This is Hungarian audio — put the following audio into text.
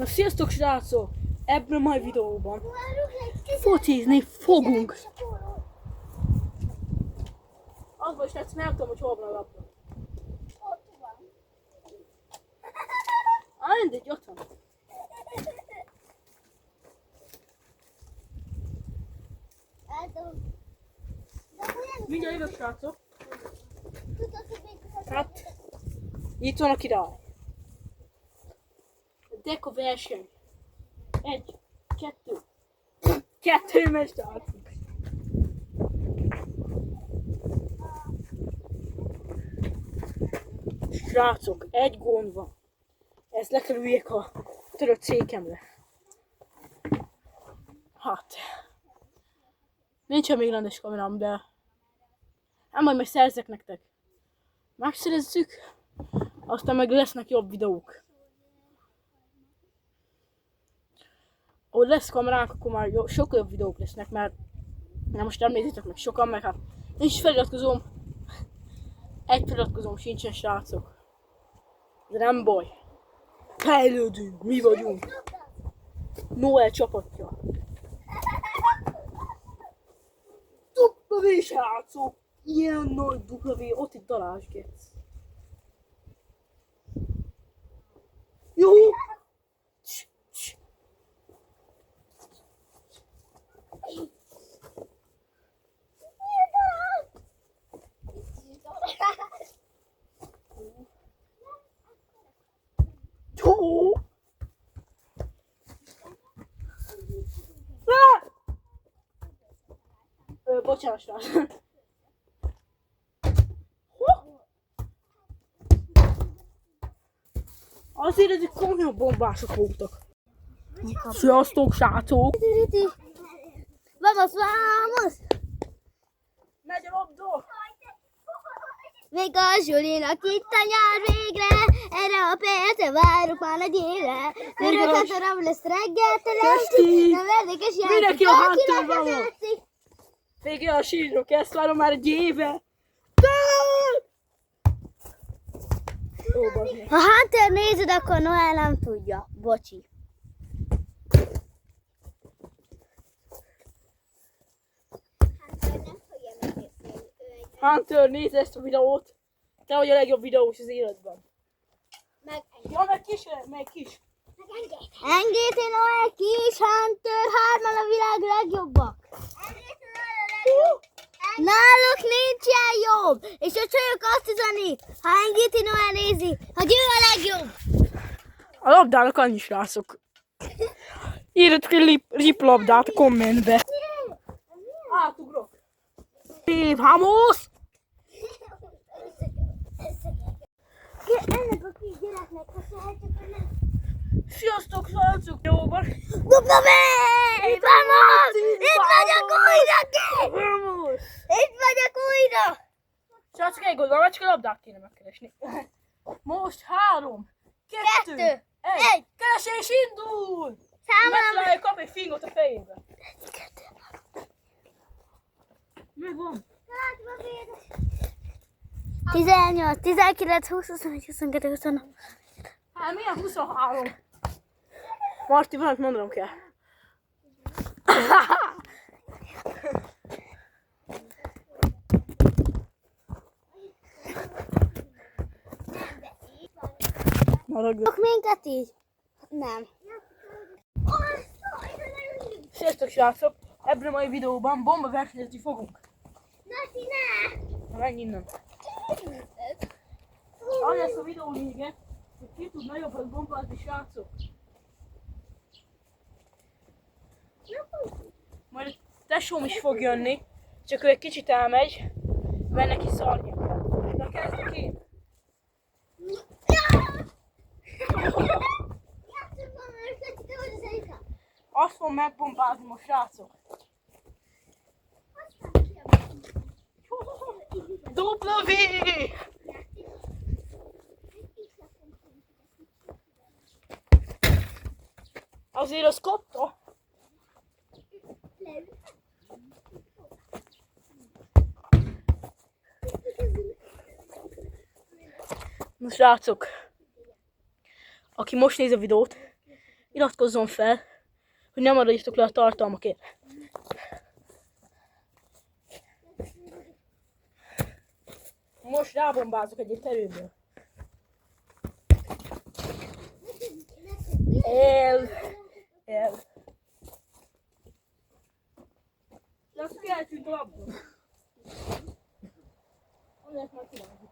Na sziasztok srácok! Ebben a mai videóban focizni fogunk. Az most nem tudom, hogy hol van a labda. Ott van. Mindegy, ott van. Mindjárt jövök srácok. Hát, itt van a király. A deka verseny. 1, 2 megy srácok. Srácok, egy gond van. Ezt le kell üljek a törött székemre. Hát. Nincsen még rendes kamerám, de hát majd szerzek nektek. Megszerezzük, aztán meg lesznek jobb videók. Ahogy lesz kameránk, akkor már sokkal jobb videók lesznek, mert most nem nézitek meg sokan, meg hát nincs feliratkozóm. Egy feliratkozóm sincsen srácok. De nem baj. Fejlődünk, mi vagyunk. Noel csapatja. W srácok! Ilyen nagy W, ott itt darázsgetsz. Jó! Jó! Bocsánat, srác. Azért ezek komolyan bombások voltak. Sziasztok, srácok! Vamos, vamos! Megy a labda! Még a Zsulinak itt a nyár végre, erre a percre várok már nagy éve. Örökhetően lesz reggeltől estig, nem érdekes játék. Mindenki a Hunter van! Vége a sírok, ezt várom már egy éve! Ha Hunter nézed, akkor Noel nem tudja. Bocsi. Hunter, nézd ezt a videót! Te vagy a legjobb videós az életben. Ja, meg kis. Engedj Noel kis Hunter, hárman a világ legjobbak. Náluk nincsen jobb, és a csajok azt üzeni, ha Engedj Noel nézi, hogy ő a legjobb. A labdának annyi srácok. Írjatok egy rip labdát a kommentbe. Átugrok. Vamos! Ennek a kis gyereknek köszönhetjük, hogy nem. Sziasztok, srácok! Jóban! Dupla V! Vamos! Itt vagyok újra, ki! Vamos! Itt vagyok újra! Srácok, egy gondolom, csak a labdát kéne megkeresni. Most 3, 2, 1. Keresés indul! Megtalálja, kap egy fingot a fejébe. Megvan. 18, 19, 20, 21, 22, 23. Hát milyen 23? Marti, valamit mondanom kell. Tudok minket így? Nem. Sziasztok, srácok! Ebben a mai videóban bomba versenyezni fogunk. Nati, ne! Menj innen. Az lesz a videó vége, hogy ki tud nagyobbat bombázni, srácok. Majd a tesóm is fog jönni, csak ő egy kicsit elmegy, mert neki szarnia kell. Na kezdjük én! Azt fogom megbombázni most, srácok. Dupla V! Azért az kapta. Na srácok, aki most néz a videót, iratkozzon fel, hogy ne maradjatok le a tartalmakért. Most rábombázok egyet erőből. El. De azt eltűnt a labból. Onnan már csináljuk.